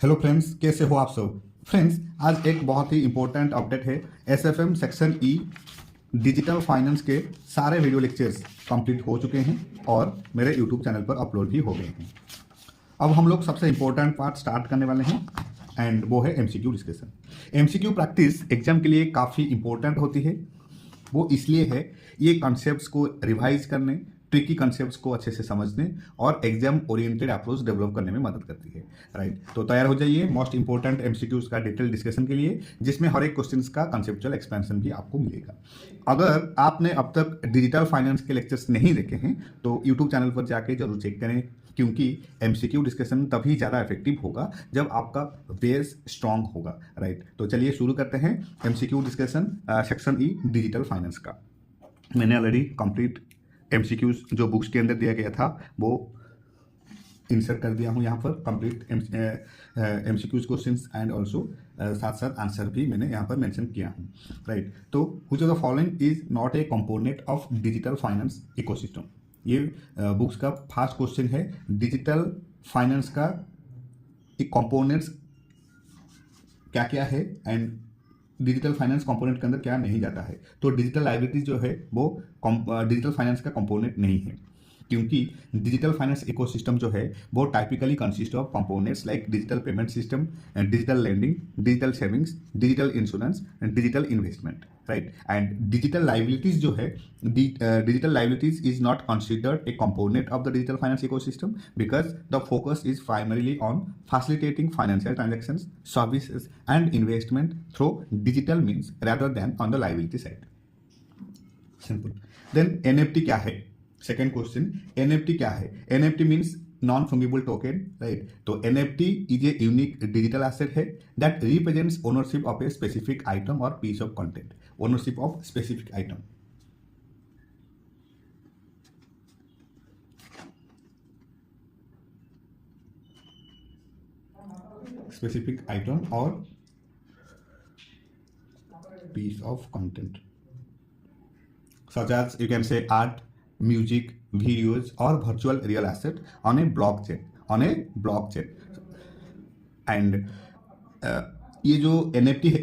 Hello friends, कैसे हो आप सब। फ्रेंड्स, आज एक बहुत ही इंपॉर्टेंट अपडेट है। SFM section E digital finance के सारे वीडियो लेक्चर्स कंप्लीट हो चुके हैं और मेरे यूट्यूब चैनल पर अपलोड भी हो गए हैं। अब हम लोग सबसे इंपॉर्टेंट पार्ट स्टार्ट करने वाले हैं एंड वो है MCQ discussion. MCQ practice exam के लिए काफ़ी इंपॉर्टेंट होती है। वो इसलिए है, ये कॉन्सेप्ट्स को रिवाइज करने, ट्रिकी कॉन्सेप्ट्स को अच्छे से समझने और एग्जाम ओरिएंटेड अप्रोच डेवलप करने में मदद करती है। राइट, तो तैयार हो जाइए मोस्ट इंपॉर्टेंट एमसीक्यूज का डिटेल डिस्कशन के लिए, जिसमें हर एक क्वेश्चंस का कॉन्सेप्चुअल एक्सपेंशन भी आपको मिलेगा। अगर आपने अब तक डिजिटल फाइनेंस के लेक्चर्स नहीं देखे हैं तो यूट्यूब चैनल पर जाके जरूर चेक करें, क्योंकि एमसीक्यू डिस्कशन तभी ज़्यादा इफेक्टिव होगा जब आपका बेस स्ट्रांग होगा। राइट, तो चलिए शुरू करते हैं MCQ discussion section E digital finance का। मैंने ऑलरेडी कंप्लीट एमसीक्यूज जो बुक्स के अंदर दिया गया था वो इंसर्ट कर दिया हूँ यहाँ पर, complete MCQs questions and also साथ साथ आंसर भी मैंने यहाँ पर मेंशन किया हूँ। राइट, तो which of the following is not a component of digital finance ecosystem. ये बुक्स का फर्स्ट क्वेश्चन है, डिजिटल फाइनेंस का एक कंपोनेंट्स क्या क्या है एंड डिजिटल फाइनेंस कंपोनेंट के अंदर क्या नहीं जाता है। तो डिजिटल लाइबिलिटीज जो है वो डिजिटल फाइनेंस का कंपोनेंट नहीं है, क्योंकि डिजिटल फाइनेंस इकोसिस्टम जो है वो typically consist of components like digital payment system, digital lending, digital savings, digital insurance and digital investment. Right, and digital liabilities जो है, digital liabilities is not considered a component of the digital finance ecosystem because the focus is primarily on facilitating financial transactions, services and investment through digital means rather than on the liability side. Simple. Then NFT क्या है? Second question, NFT क्या है? NFT means non fungible token. Right, तो NFT is a unique digital asset है that represents ownership of a specific item और piece of content. Ownership of specific item, specific item और piece of content such as you can say art, music, videos or virtual real asset on a blockchain and ये जो NFT है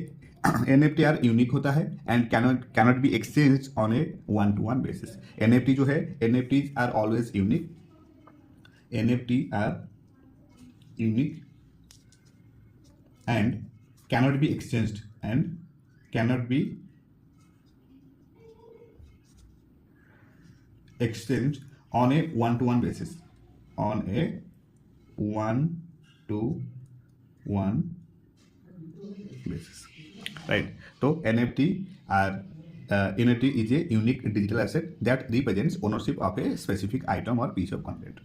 NFT are unique होता है and cannot be exchange on a one to one basis. NFT जो है, NFTs are always unique, NFT are unique and cannot be exchanged and cannot be exchanged on a one-to-one basis. On a one-to-one basis. Right. So NFT is a unique digital asset that represents ownership of a specific item or piece of content.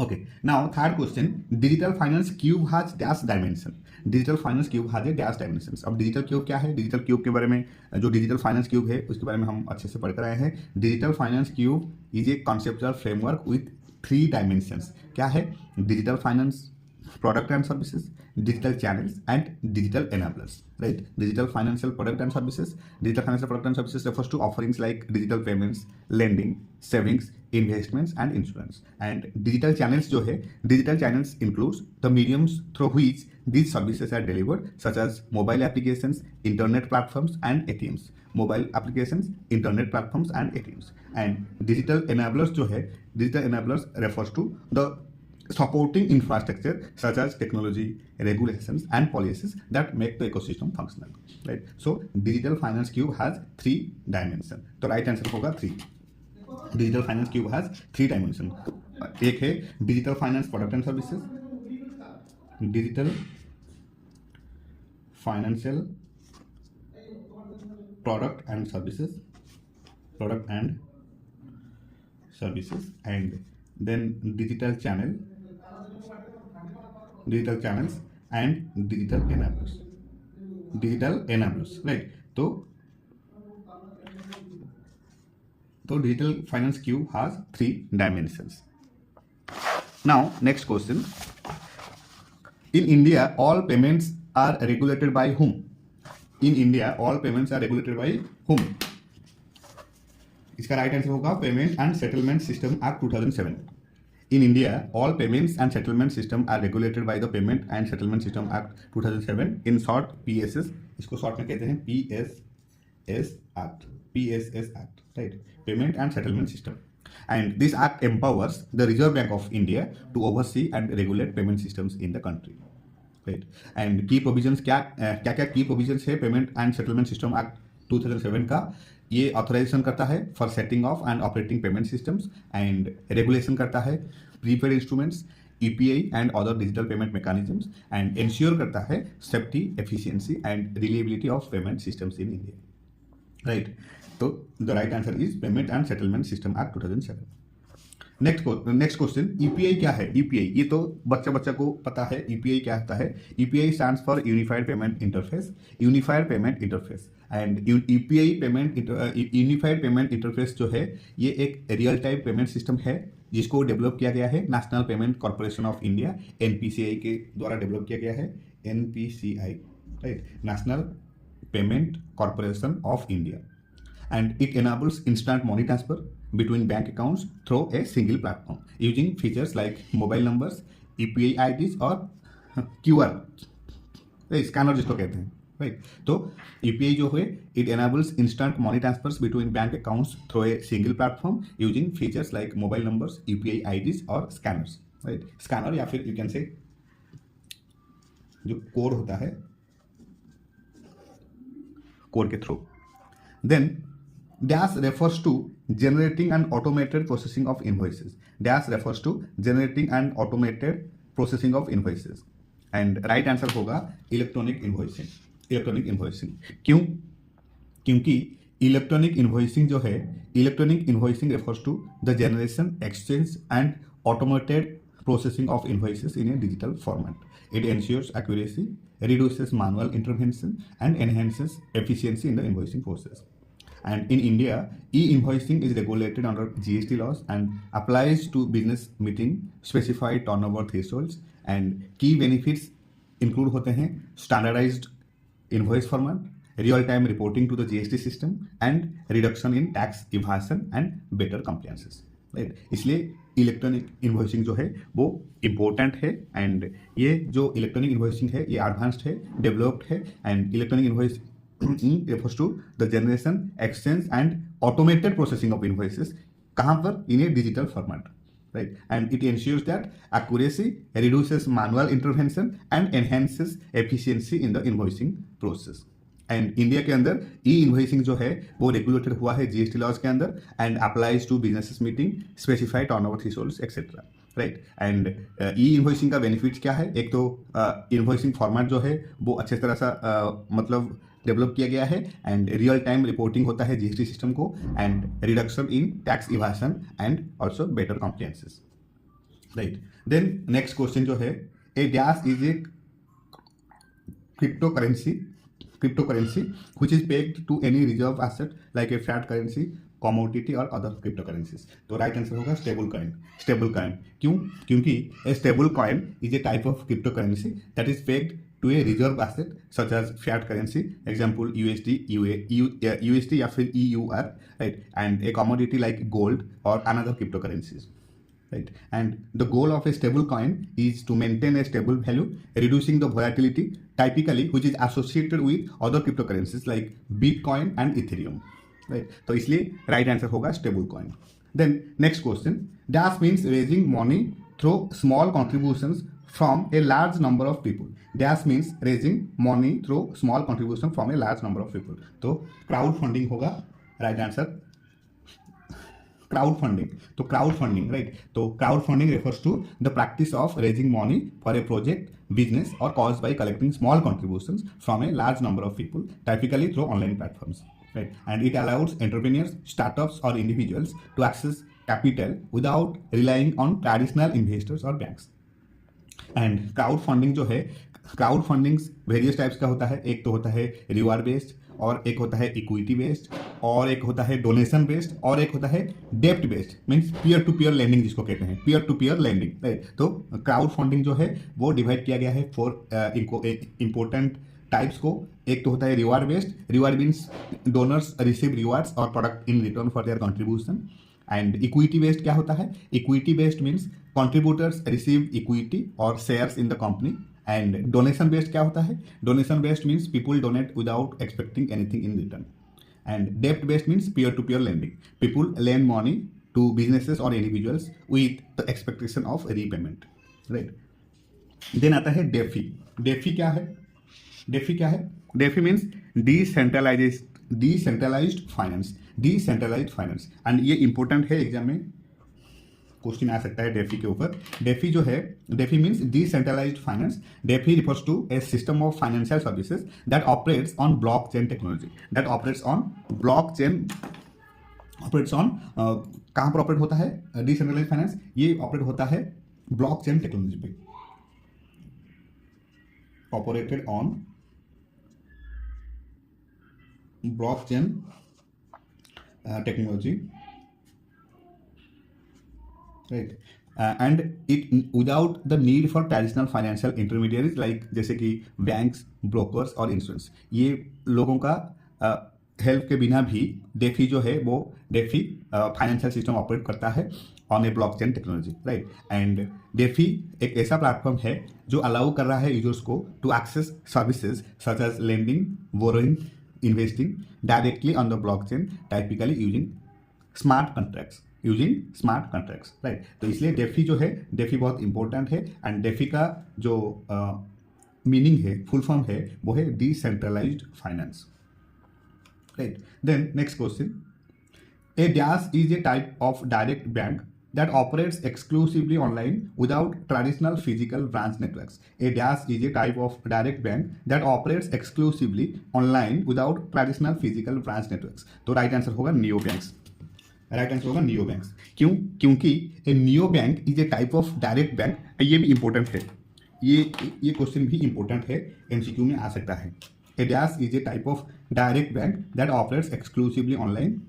Okay. Now third question, digital finance cube has dash dimension. Digital finance cube has a dash dimensions. अब digital cube क्या है? Digital cube के बारे में, जो digital finance cube है उसके बारे में हम अच्छे से पढ़कर आए हैं। Digital finance cube is a conceptual framework with 3 dimensions. क्या है? Digital finance product and services, digital channels and digital enablers. Right, digital financial product and services, digital financial product and services refers to offerings like digital payments, lending, savings, investments and insurance. And digital channels जो है, digital channels includes the mediums through which these services are delivered, such as mobile applications, internet platforms and ATMs. Mobile applications, internet platforms and ATMs. And digital enablers जो है, digital enablers refers to the supporting infrastructure such as technology, regulations and policies that make the ecosystem functional. Right, so digital finance cube has 3 dimensions. तो right answer होगा 3. Digital finance cube has 3 dimension. एक है digital finance product and services, digital financial product and services and then digital channels and digital enablers. Right, तो digital finance cube has 3 dimensions. Now next question, in India all payments are regulated by whom? In India all payments are regulated by whom? इसका right answer होगा payment and settlement system act 2007। In India, all payments and settlement system are regulated by the Payment and Settlement System Act 2007. In short, PSS. इसको short में कहते हैं PSS Act. PSS Act, right? Payment and Settlement System. And this act empowers the Reserve Bank of India to oversee and regulate payment systems in the country. Right? And की provisions क्या क्या की provisions है payment and settlement system act 2007 का? ये authorisation करता है for setting of and operating payment systems and regulation करता है prepaid instruments, EPI and other digital payment mechanisms and ensure करता है safety, efficiency and reliability of payment systems in India. Right, तो the right answer is payment and settlement system act 2007. Next question, EPI क्या है? EPI ये तो बच्चा को पता है. ईपीआई क्या होता है? UPI stands for unified payment interface. Unified payment interface and UPI unified payment interface जो है ये एक रियल टाइम पेमेंट सिस्टम है जिसको डेवलप किया गया है national payment corporation of India NPCI के द्वारा डेवलप किया गया है. NPCI, right, national payment corporation of India. And it enables instant money transfer between bank accounts through a single platform using features like mobile numbers, EPI IDs और QR scanner जिसको कहते हैं. Right, तो EPI जो है it enables instant money transfers between bank accounts through a single platform using features like mobile numbers, EPI IDs और scanners. Right, scanner या फिर यू कैन से जो कोड होता है कोड के through. Then dash refers to generating and automated processing of invoices. Dash refers to generating and automated processing of invoices. And right answer होगा electronic invoicing. Electronic invoicing क्यों? क्योंकि electronic invoicing जो है, electronic invoicing refers to the generation, exchange and automated processing of invoices in a digital format. It ensures accuracy, reduces manual intervention and enhances efficiency in the invoicing process. And in India, e-invoicing is regulated under GST laws and applies to business meeting specified turnover thresholds. And key benefits include होते हैं standardized invoice format, real-time reporting to the GST system, and reduction in tax evasion and better compliances. Right? इसलिए electronic invoicing जो है वो important है. And ये जो electronic invoicing है ये एडवांस्ड है, डेवलप्ड है. And electronic invoice refers to the generation, exchange and automated processing of invoices. कहाँ पर? In a digital format, right? And it ensures that accuracy, reduces manual intervention and enhances efficiency in the invoicing process. And India के अंदर ई invoicing जो है वो regulated हुआ है GST laws के अंदर and applies to businesses meeting specified turnover thresholds etcetera. Right, and e invoicing का बेनिफिट्स क्या है? एक तो इन्वॉइसिंग फॉर्मेट जो है वो अच्छे तरह सा मतलब डेवलप किया गया है एंड रियल टाइम रिपोर्टिंग होता है जीएसटी सिस्टम को and reduction in tax evasion and also better compliances. Right, then next question जो है, a dash is a cryptocurrency which is pegged to any reserve asset like a fiat currency, commodity or other cryptocurrencies. तो right answer होगा stable coin. Stable coin क्यों? क्योंकि a stable coin is a type of crypto currency that is pegged to a reserve asset such as fiat currency, example USD या फिर EUR, right, and a commodity like gold और another crypto currencies. Right, and the goal of a stable coin is to maintain a stable value, reducing the volatility typically which is associated with other cryptocurrencies like Bitcoin and Ethereum. Right, तो इसलिए right answer होगा stable coin. Then next question, dash means raising money through small contributions from a large number of people. Dash means raising money through small contribution from a large number of people. तो crowdfunding होगा right answer. crowdfunding, तो crowdfunding, right, तो crowdfunding refers to the practice of raising money for a project, business or cause by collecting small contributions from a large number of people, typically through online platforms, right, and it allows entrepreneurs, startups or individuals to access capital without relying on traditional investors or banks. And crowd funding जो है, crowd funding various types का होता है. एक तो होता है reward based, और एक होता है इक्विटी बेस्ड, और एक होता है डोनेशन बेस्ड, और एक होता है डेप्ट based, means peer to peer lending जिसको कहते हैं, peer to peer lending, right. तो क्राउड फंडिंग जो है वो डिवाइड किया गया है फॉर इंपॉर्टेंट टाइप्स को. एक तो होता है reward based. Reward means donors receive rewards और product in return for their contribution. And equity based क्या होता है? Equity based means contributors receive equity और shares in the company. And donation based क्या होता है? Donation based means people donate without expecting anything in return. And डेप्ट based means peer to peer lending, people lend money to businesses or individuals with the expectation of repayment, right? Then आता है DeFi. DeFi क्या है? DeFi क्या है? DeFi means decentralised finance. Decentralised finance and ये important है, exam में question आ सकता है डेफी के ऊपर। डेफी जो है, DeFi means decentralised finance. DeFi refers to a system of financial services that operates on blockchain technology. That operates on blockchain, operates on कहाँ पर ऑपरेट होता है डिसेंट्रलाइज्ड फाइनेंस? ये ऑपरेट होता है ब्लॉकचेन टेक्नोलॉजी पे, operated on blockchain technology, right. And it without the need for traditional financial intermediaries like जैसे कि बैंक्स, ब्रोकर्स और इंश्योरेंस। ये लोगों का हेल्प के बिना भी डेफी जो है वो डेफी फाइनेंशियल सिस्टम ऑपरेट करता है on A blockchain technology, right. And DeFi एक ऐसा प्लेटफॉर्म है जो अलाउ कर रहा है यूजर्स को to access services such as lending, borrowing, investing directly on the blockchain, typically using smart contracts, right. तो इसलिए डेफी जो है, डेफी बहुत इंपॉर्टेंट है। एंड डेफी का जो मीनिंग है, फुल फॉर्म है, वो है decentralised finance, right. Then next question, a dash is a type of direct bank that operates exclusively online without traditional physical branch networks. A dash is a type of direct bank that operates exclusively online without traditional physical branch networks. तो right answer होगा neo banks. Right answer होगा neo banks. क्यों? क्योंकि a neo bank is a type of direct bank. ये भी important है, ये question भी इंपॉर्टेंट है, एमसीक्यू में आ सकता है। A dash is a type of direct bank that operates exclusively online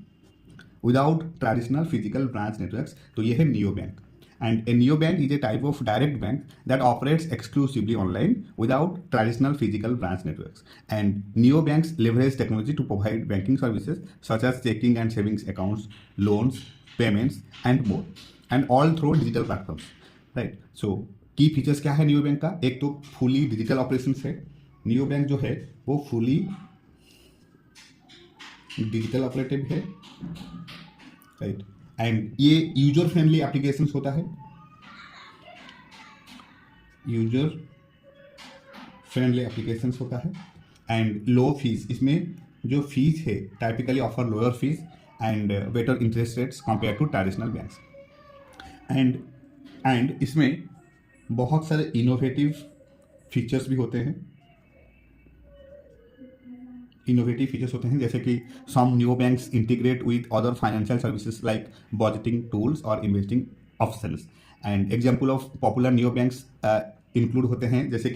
without traditional physical branch networks. तो ये है neo bank. And a neo bank is a type of direct bank that operates exclusively online without traditional physical branch networks. And neo banks leverage technology to provide banking services such as checking and savings accounts, loans, payments and more, and all through digital platforms, right? So की features क्या है neo bank का? एक तो fully digital operations है। Neo bank जो है वो फुली डिजिटल ऑपरेटिव है, राइट। एंड ये यूजर फ्रेंडली एप्लीकेशंस होता है, यूजर फ्रेंडली एप्लीकेशंस होता है। एंड लो फीस, इसमें जो फीस है typically offer lower fees and better interest rates compare to traditional banks. And इसमें बहुत सारे इनोवेटिव फीचर्स भी होते हैं, जैसे कि some new banks integrate with other financial services like budgeting tools और investing options. And example of popular new banks include होते हैं जैसे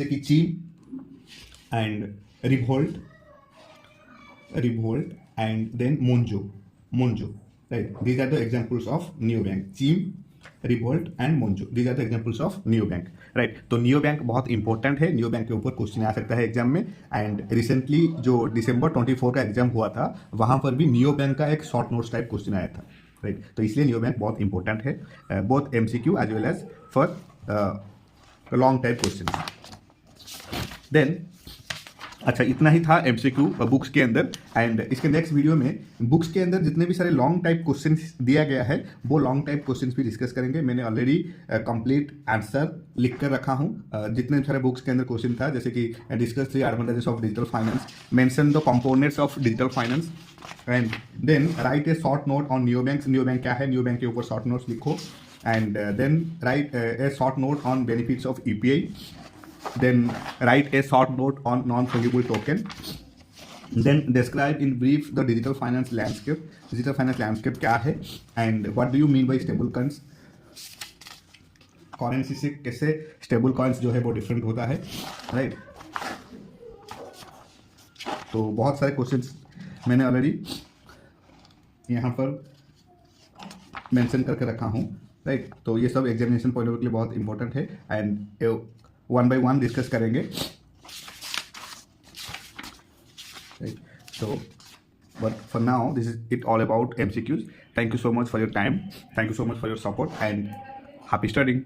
कि Chime and Revolut and then Monzo, right. These are the examples of new bank. Chime, Revolut and Monzo, these are the examples of neo bank, right. तो neo bank बहुत important है, neo bank के ऊपर question आ सकता है exam में। And recently जो दिसंबर 24 का एग्जाम हुआ था वहां पर भी नियो बैंक का एक शॉर्ट नोट्स टाइप क्वेश्चन आया था, राइट। तो इसलिए नियो बैंक बहुत इंपॉर्टेंट है, both MCQ as well as for long type question. Then अच्छा, इतना ही था एमसीक्यू बुक्स के अंदर। एंड इसके नेक्स्ट वीडियो में बुक्स के अंदर जितने भी सारे लॉन्ग टाइप क्वेश्चंस दिया गया है वो लॉन्ग टाइप क्वेश्चंस भी डिस्कस करेंगे। मैंने ऑलरेडी कंप्लीट आंसर लिख कर रखा हूँ, जितने सारे बुक्स के अंदर क्वेश्चन था, जैसे कि discuss the advantages of digital finance, mention the components of digital finance, and then write a short note on neo bank. Neo bank क्या है, नियो बैंक के ऊपर शॉर्ट नोट्स लिखो। And then write a short note on benefits of UPI, then write a short note on non-fungible token, then describe in brief the digital finance landscape. Digital finance landscape क्या है and what do you mean by stable coins, currency से कैसे stable coins जो है वो different होता है, right. तो बहुत सारे क्वेश्चंस मैंने ऑलरेडी यहाँ पर मेंशन करके रखा हूँ, राइट। तो ये सब एग्जामिनेशन पॉइंट ऑफ व्यू के लिए बहुत इंपॉर्टेंट है and one by one discuss करेंगे, राइट। तो But for now, this is it all about MCQs. Thank you so much for your time. Thank you so much for your support and happy studying.